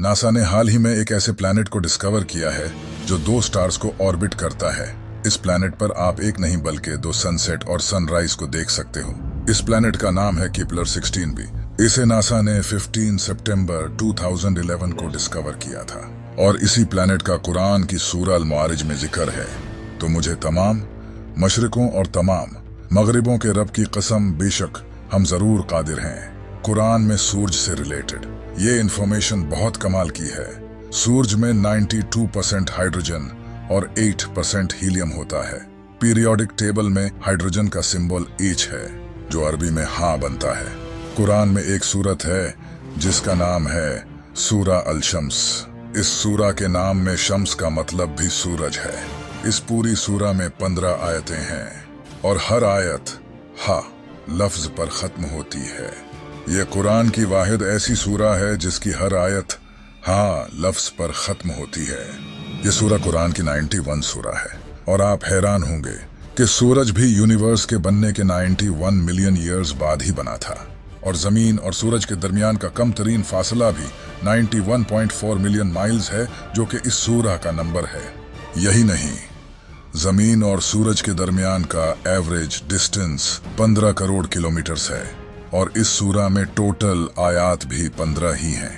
NASA ने हाल ही में एक ऐसे प्लैनेट को डिस्कवर किया है जो 2 स्टार्स को ऑर्बिट करता है। इस प्लैनेट पर आप एक नहीं बल्कि 2 सनसेट और सनराइज को देख सकते हो। इस प्लैनेट का नाम है केपलर 16b। इसे नासा ने 15 सितंबर 2011 को डिस्कवर किया था और इसी प्लैनेट का कुरान की सूरह अल-मारिज में जिक्र है। तो मुझे तमाम मशरिकों और तमाम मगरिबों के रब की कसम, बेशक हम जरूर कादिर हैं। कुरान में सूरज से रिलेटेड ये इंफॉर्मेशन बहुत कमाल की है। सूरज में 92% हाइड्रोजन और 8% हीलियम होता है। पीरियोडिक टेबल में हाइड्रोजन का सिंबल H है जो अरबी में हाँ बनता है। कुरान में एक सूरत है जिसका नाम है सूरह अल-शम्स। इस सूरह के नाम में शम्स का मतलब भी सूरज है। इस पूरी सूरह में 15 आयतें हैं और हर आयत हा लफ्ज पर खत्म होती है। ये कुरान की वाहिद ऐसी सूरह है जिसकी हर आयत हाँ लफ्ज पर खत्म होती है। ये सूरह कुरान की 91 सूरह है और आप हैरान होंगे कि सूरज भी यूनिवर्स के बनने के 91 मिलियन ईयर्स बाद ही बना था और जमीन और सूरज के दरमियान का कम तरीन फासला भी 91.4 मिलियन माइल्स है जो कि इस सूरह का नंबर है। यही नहीं, जमीन और सूरज के दरमियान का एवरेज डिस्टेंस 15 करोड़ किलोमीटर्स है और इस सूरह में टोटल आयात भी 15 ही हैं।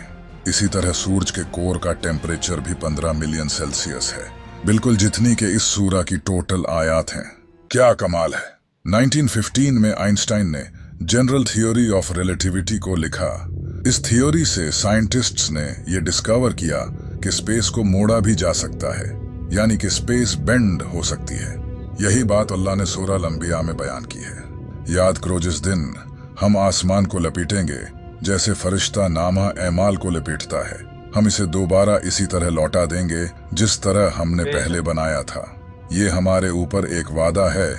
इसी तरह सूरज के कोर का टेम्परेचर भी 15 मिलियन सेल्सियस है, बिल्कुल जितनी के इस सूरह की टोटल आयात हैं। क्या कमाल है। 1915 में आइंस्टाइन ने जनरल थ्योरी ऑफ रिलेटिविटी को लिखा। इस थ्योरी से साइंटिस्ट्स ने यह डिस्कवर किया कि स्पेस को मोड़ा भी जा सकता है, यानी कि स्पेस बेंड हो सकती है। यही बात अल्लाह ने सूरह अल-अंबिया में बयान की है। याद करो जिस दिन हम आसमान को लपेटेंगे जैसे फरिश्ता नामा एमाल को लपेटता है, हम इसे दोबारा इसी तरह लौटा देंगे जिस तरह हमने पहले बनाया था। ये हमारे ऊपर एक वादा है,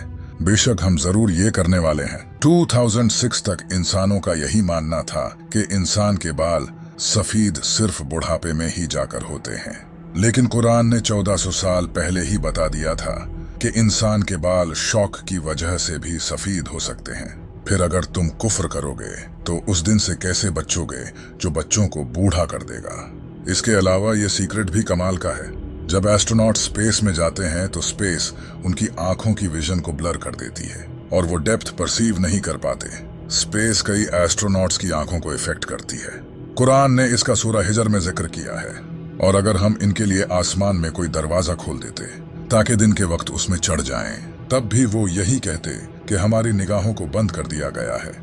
बेशक हम जरूर ये करने वाले हैं। 2006 तक इंसानों का यही मानना था कि इंसान के बाल सफेद सिर्फ बुढ़ापे में ही जाकर होते हैं, लेकिन कुरान ने 1400 साल पहले ही बता दिया था कि इंसान के बाल शौक की वजह से भी सफेद हो सकते हैं। फिर अगर तुम कुफ्र करोगे तो उस दिन से कैसे बचोगे जो बच्चों को बूढ़ा कर देगा। इसके अलावा ये सीक्रेट भी कमाल का है। जब एस्ट्रोनॉट स्पेस में जाते हैं तो स्पेस उनकी आंखों की विजन को ब्लर कर देती है और वो डेप्थ परसीव नहीं कर पाते। स्पेस कई एस्ट्रोनॉट्स की आंखों को इफेक्ट करती है। कुरान ने इसका सूरह हिजर में जिक्र किया है। और अगर हम इनके लिए आसमान में कोई दरवाजा खोल देते ताकि दिन के वक्त उसमें चढ़ जाएं, तब भी वो यही कहते कि हमारी निगाहों को बंद कर दिया गया है।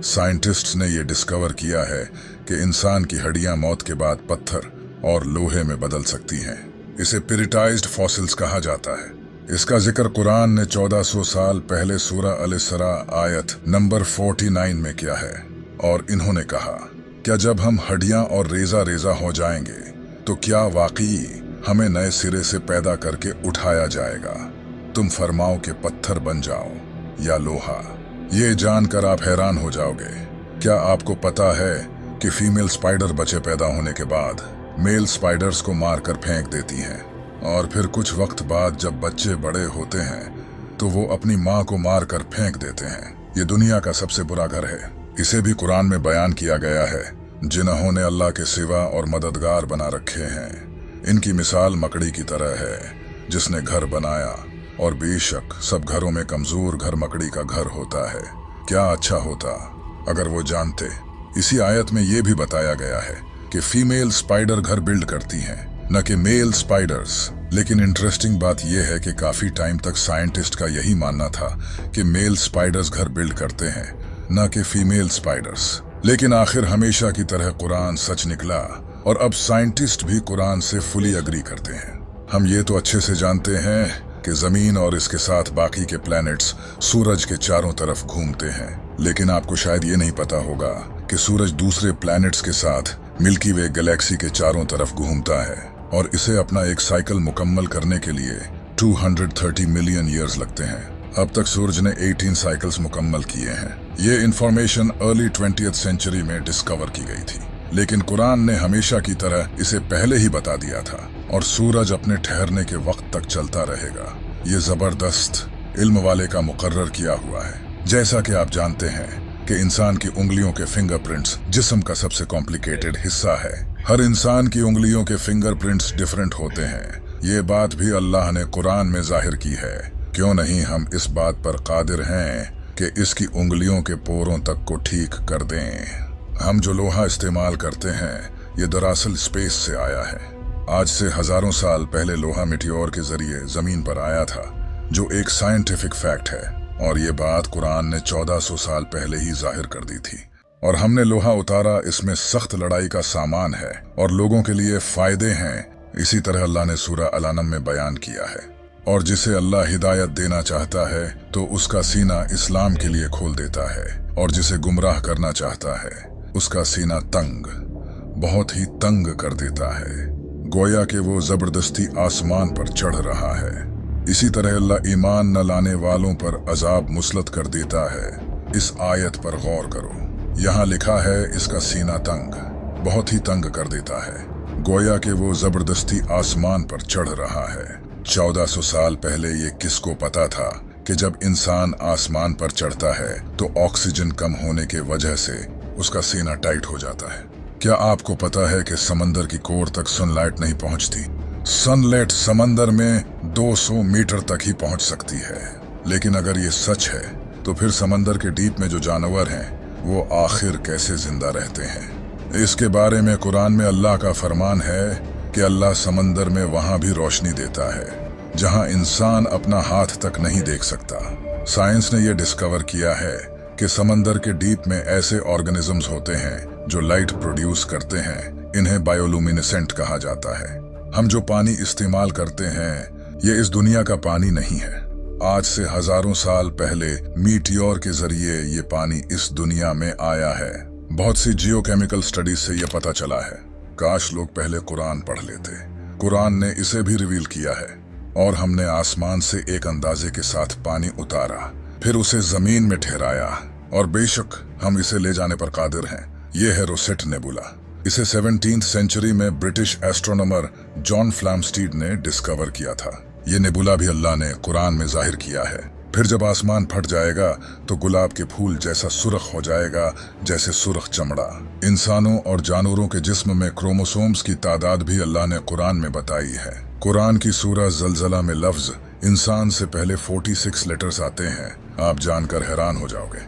साइंटिस्ट्स ने यह डिस्कवर किया है कि इंसान की हड्डियां मौत के बाद पत्थर और लोहे में बदल सकती हैं। इसे पिरिटाइज्ड फॉसिल्स कहा जाता है। इसका जिक्र कुरान ने 1400 साल पहले सूरह अल-इसरा आयत नंबर 49 में किया है और इन्होंने कहा, क्या जब हम हड्डियां और रेजा रेजा हो जाएंगे तो क्या वाकई हमें नए सिरे से पैदा करके उठाया जाएगा? तुम फरमाओ कि पत्थर बन जाओ या लोहा। ये जानकर आप हैरान हो जाओगे। क्या आपको पता है कि फीमेल स्पाइडर बच्चे पैदा होने के बाद मेल स्पाइडर्स को मारकर फेंक देती हैं और फिर कुछ वक्त बाद जब बच्चे बड़े होते हैं तो वो अपनी माँ को मारकर फेंक देते हैं। ये दुनिया का सबसे बुरा घर है। इसे भी कुरान में बयान किया गया है। जिन्होंने अल्लाह के सिवा और मददगार बना रखे हैं, इनकी मिसाल मकड़ी की तरह है जिसने घर बनाया, और बेशक सब घरों में कमजोर घर मकड़ी का घर होता है। क्या अच्छा होता अगर वो जानते। इसी आयत में ये भी बताया गया है कि फीमेल स्पाइडर घर बिल्ड करती हैं, न कि मेल स्पाइडर्स। लेकिन इंटरेस्टिंग बात यह है कि काफी टाइम तक साइंटिस्ट का यही मानना था कि मेल स्पाइडर्स घर बिल्ड करते हैं, न कि फीमेल स्पाइडर्स। लेकिन आखिर हमेशा की तरह कुरान सच निकला और अब साइंटिस्ट भी कुरान से फुली अग्री करते हैं। हम ये तो अच्छे से जानते हैं कि जमीन और इसके साथ बाकी के प्लैनेट्स सूरज के चारों तरफ घूमते हैं, लेकिन आपको शायद ये नहीं पता होगा कि सूरज दूसरे प्लैनेट्स के साथ मिल्की वे गैलेक्सी के चारों तरफ घूमता है और इसे अपना एक साइकिल मुकम्मल करने के लिए 230 मिलियन ईयर्स लगते हैं। अब तक सूरज ने 18 साइकिल्स मुकम्मल किए हैं। ये इंफॉर्मेशन अर्ली 20th सेंचुरी में डिस्कवर की गई थी, लेकिन कुरान ने हमेशा की तरह इसे पहले ही बता दिया था और सूरज अपने ठहरने के वक्त तक चलता रहेगा। ये जबरदस्त इल्म वाले का मुकर्रर किया हुआ है। जैसा कि आप जानते हैं कि इंसान की उंगलियों के फिंगरप्रिंट्स जिस्म का सबसे कॉम्प्लिकेटेड हिस्सा है। हर इंसान की उंगलियों के फिंगरप्रिंट्स डिफरेंट होते हैं। ये बात भी अल्लाह ने कुरान में जाहिर की है। क्यों नहीं हम इस बात पर कादिर हैं कि इसकी उंगलियों के पोरों तक को ठीक कर दें। हम जो लोहा इस्तेमाल करते हैं ये दरअसल स्पेस से आया है। आज से हजारों साल पहले लोहा मिटियोर के जरिए जमीन पर आया था, जो एक साइंटिफिक फैक्ट है, और ये बात कुरान ने 1400 साल पहले ही जाहिर कर दी थी। और हमने लोहा उतारा, इसमें सख्त लड़ाई का सामान है और लोगों के लिए फायदे हैं। इसी तरह अल्लाह ने सूरह अल-अनम में बयान किया है। और जिसे अल्लाह हिदायत देना चाहता है तो उसका सीना इस्लाम के लिए खोल देता है, और जिसे गुमराह करना चाहता है उसका सीना तंग, बहुत ही तंग कर देता है, गोया कि वो जबरदस्ती आसमान पर चढ़ रहा है। इसी तरह अल्लाह ईमान न लाने वालों पर अजाब मुसलत कर देता है। इस आयत पर गौर करो, यहाँ लिखा है इसका सीना तंग, बहुत ही तंग कर देता है, गोया कि वो जबरदस्ती आसमान पर चढ़ रहा है। 1400 साल पहले ये किसको पता था कि जब इंसान आसमान पर चढ़ता है तो ऑक्सीजन कम होने के वजह से उसका सीना टाइट हो जाता है। क्या आपको पता है कि समंदर की कोर तक सनलाइट नहीं पहुंचती? सनलाइट समंदर में 200 मीटर तक ही पहुंच सकती है। लेकिन अगर ये सच है तो फिर समंदर के डीप में जो जानवर हैं वो आखिर कैसे जिंदा रहते हैं? इसके बारे में कुरान में अल्लाह का फरमान है कि अल्लाह समंदर में वहां भी रोशनी देता है जहां इंसान अपना हाथ तक नहीं देख सकता। साइंस ने यह डिस्कवर किया है कि समंदर के डीप में ऐसे ऑर्गेनिजम्स होते हैं जो लाइट प्रोड्यूस करते हैं। इन्हें बायोलुमिनेसेंट कहा जाता है। हम जो पानी इस्तेमाल करते हैं ये इस दुनिया का पानी नहीं है। आज से हजारों साल पहले मीटियोर के जरिए ये पानी इस दुनिया में आया है। बहुत सी जियोकेमिकल स्टडीज से ये पता चला है। काश लोग पहले कुरान पढ़ लेते। कुरान ने इसे भी रिवील किया है। और हमने आसमान से एक अंदाजे के साथ पानी उतारा, फिर उसे जमीन में ठहराया, और बेशक हम इसे ले जाने पर कादिर हैं। ये है रोसेट नेबुला। इसे 17th सेंचुरी में ब्रिटिश एस्ट्रोनॉमर जॉन फ्लैमस्टीड ने डिस्कवर किया था। ये नेबुला भी अल्लाह ने कुरान में जाहिर किया है। फिर जब आसमान फट जाएगा तो गुलाब के फूल जैसा सुर्ख हो जाएगा, जैसे सुर्ख चमड़ा। इंसानों और जानवरों के जिस्म में क्रोमोसोम्स की तादाद भी अल्लाह ने कुरान में बताई है। कुरान की सूरह ज़लज़ला में लफ्ज इंसान से पहले 46 लेटर्स आते हैं। आप जानकर हैरान हो जाओगे।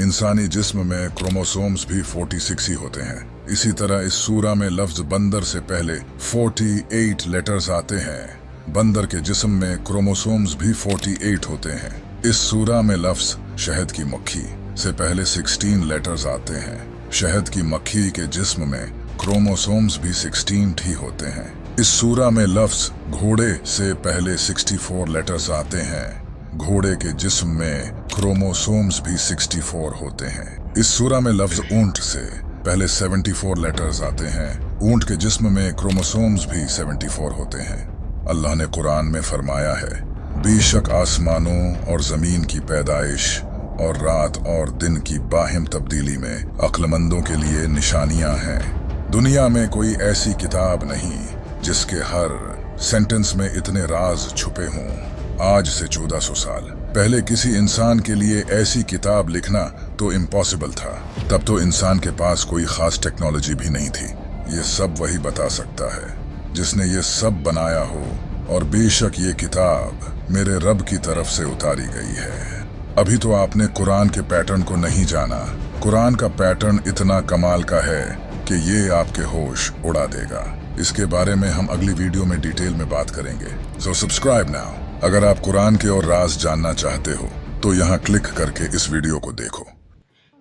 इंसानी जिस्म में क्रोमोसोम्स भी 46 ही होते हैं। इसी तरह इस सूरा में लफ्ज बंदर से पहले 48 लेटर्स आते हैं। बंदर के जिस्म में क्रोमोसोम्स भी 48 होते हैं। इस सूरा में लफ्ज शहद की मक्खी से पहले 16 लेटर्स आते हैं। शहद की मक्खी के जिस्म में क्रोमोसोम्स भी 16 ही होते हैं। इस सूरा में लफ्ज घोड़े से पहले 64 लेटर्स आते हैं। घोड़े के जिस्म में क्रोमोसोम्स भी 64 होते हैं। इस सूरा में लफ्ज ऊंट से पहले 74 लेटर्स आते हैं। ऊंट के जिस्म में क्रोमोसोम्स भी 74 होते हैं। अल्लाह ने कुरान में फरमाया है, बेशक आसमानों और जमीन की पैदाइश और रात और दिन की बाहिम तब्दीली में अक्लमंदों के लिए निशानियां हैं। दुनिया में कोई ऐसी किताब नहीं जिसके हर सेंटेंस में इतने राज छुपे हों। आज से 1400 साल पहले किसी इंसान के लिए ऐसी किताब लिखना तो इम्पॉसिबल था। तब तो इंसान के पास कोई खास टेक्नोलॉजी भी नहीं थी। ये सब वही बता सकता है जिसने ये सब बनाया हो, और बेशक ये किताब मेरे रब की तरफ से उतारी गई है। अभी तो आपने कुरान के पैटर्न को नहीं जाना। कुरान का पैटर्न इतना कमाल का है कि ये आपके होश उड़ा देगा। इसके बारे में हम अगली वीडियो में डिटेल में बात करेंगे। So subscribe now. अगर आप कुरान के और राज जानना चाहते हो तो यहाँ क्लिक करके इस वीडियो को देखो।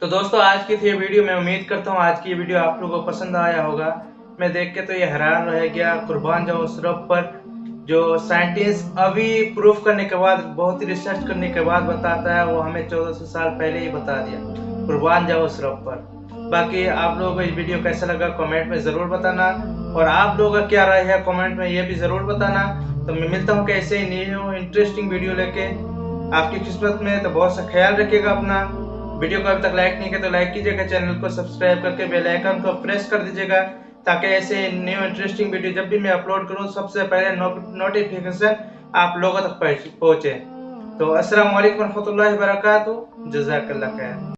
तो दोस्तों, आज की ये वीडियो मैं उम्मीद करता हूँ आज की ये वीडियो आप लोगों को पसंद आया होगा। मैं देख के तो ये हैरान रह गया। कुर्बान जाऊं उस रब पर जो साइंटिस्ट अभी प्रूफ करने के बाद, बहुत ही रिसर्च करने के बाद बताता है, वो हमें 1400 साल पहले ही बता दिया। कुर्बान जाऊं उस रब पर। बाकी आप लोगों को ये वीडियो कैसा लगा कमेंट में ज़रूर बताना, और आप लोगों का क्या राय है कमेंट में ये भी ज़रूर बताना। तो मैं मिलता हूँ कैसे ही न्यू इंटरेस्टिंग वीडियो लेके आपकी किस्मत में। तो बहुत सा ख्याल रखिएगा अपना। वीडियो को अभी तक लाइक नहीं किया तो लाइक कीजिएगा, चैनल को सब्सक्राइब करके बेल आइकन को प्रेस कर दीजिएगा, ताकि ऐसे न्यू इंटरेस्टिंग वीडियो जब भी मैं अपलोड करूँ सबसे पहले नोटिफिकेशन आप लोगों तक पहुँचे। तो अस्सलाम वालेकुम रहमतुल्लाहि व बरकातहू। जज़ाकल्लाह खैर।